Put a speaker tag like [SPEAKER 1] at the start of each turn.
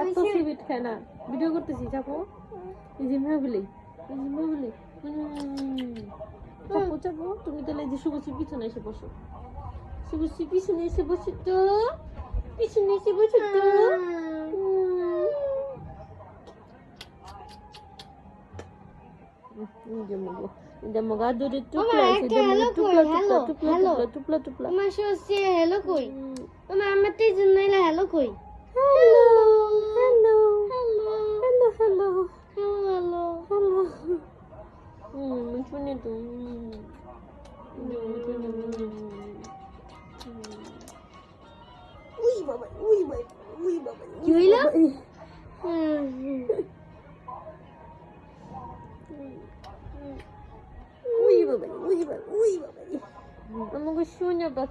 [SPEAKER 1] এত সিবিট খায় না ভিডিও করতেছি চাপো এই যে মেয়ে চাপো চাপো তুমি তাহলে যে শুভশ্রীর পিছনে এসে বসো শুভশ্রী পিছনে এসে বসো তো পিছনে এসে বসো তো Demoga duri tupla si demoga tupla tupla.
[SPEAKER 2] Mama show say hello koi. Mama amate junnaila hello koi.
[SPEAKER 1] Hello.
[SPEAKER 2] Hello.
[SPEAKER 1] Muncune tu. Uy baba.
[SPEAKER 2] কি হইলো?
[SPEAKER 1] Uy baba. আমাকে শুনে